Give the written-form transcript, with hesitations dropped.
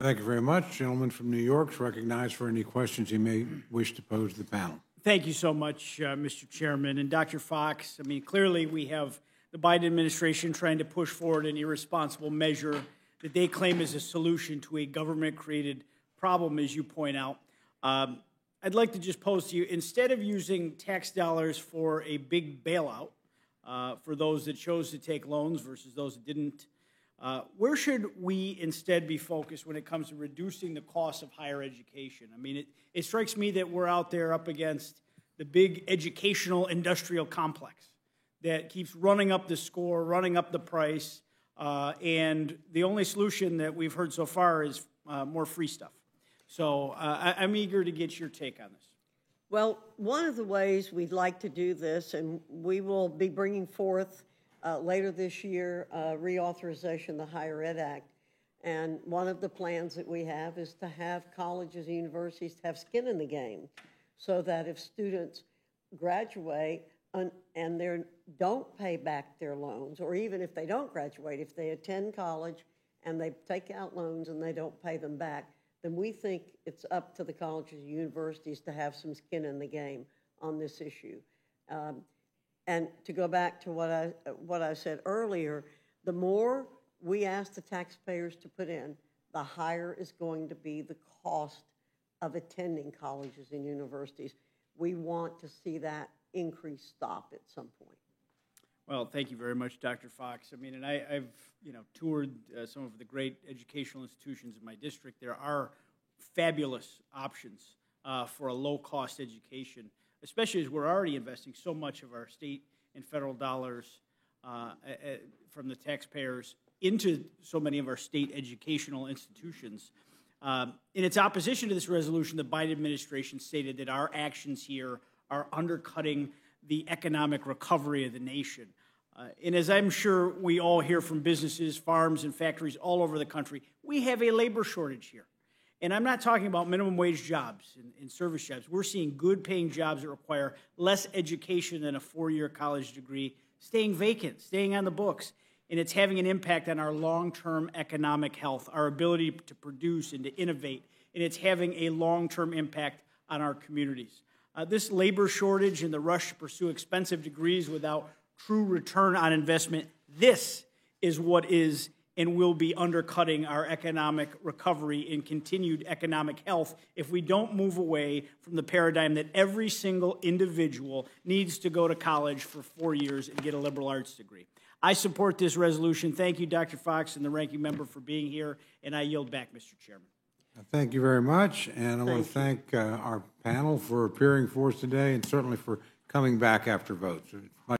Thank you very much. Gentleman from New York is recognized for any questions he may wish to pose to the panel. Thank you so much, Mr. Chairman. And Dr. Fox, I mean, clearly we have the Biden administration trying to push forward an irresponsible measure that they claim is a solution to a government-created problem, as you point out. I'd like to just pose to you, instead of using tax dollars for a big bailout for those that chose to take loans versus those that didn't, where should we instead be focused when it comes to reducing the cost of higher education? I mean, it strikes me that we're out there up against the big educational industrial complex that keeps running up the score, running up the price, and the only solution that we've heard so far is more free stuff. So I'm eager to get your take on this. Well, one of the ways we'd like to do this, and we will be bringing forth later this year reauthorization of the Higher Ed Act. And one of the plans that we have is to have colleges and universities have skin in the game so that if students graduate and they don't pay back their loans, or even if they don't graduate, if they attend college and they take out loans and they don't pay them back, then we think it's up to the colleges and universities to have some skin in the game on this issue. And to go back to what I said earlier, the more we ask the taxpayers to put in, the higher is going to be the cost of attending colleges and universities. We want to see that increase stop at some point. Well, thank you very much, Dr. Fox. I mean, and I've toured some of the great educational institutions in my district. There are fabulous options for a low-cost education, especially as we're already investing so much of our state and federal dollars from the taxpayers into so many of our state educational institutions. In its opposition to this resolution, the Biden administration stated that our actions here are undercutting the economic recovery of the nation. And as I'm sure we all hear from businesses, farms, and factories all over the country, we have a labor shortage here. And I'm not talking about minimum wage jobs and service jobs. We're seeing good-paying jobs that require less education than a four-year college degree staying vacant, staying on the books. And it's having an impact on our long-term economic health, our ability to produce and to innovate. And it's having a long-term impact on our communities. This labor shortage and the rush to pursue expensive degrees without true return on investment, this is what is and will be undercutting our economic recovery and continued economic health if we don't move away from the paradigm that every single individual needs to go to college for 4 years and get a liberal arts degree. I support this resolution. Thank you, Dr. Fox and the ranking member, for being here, and I yield back, Mr. Chairman. Thank you very much, and I want to thank our panel for appearing for us today and certainly for coming back after votes.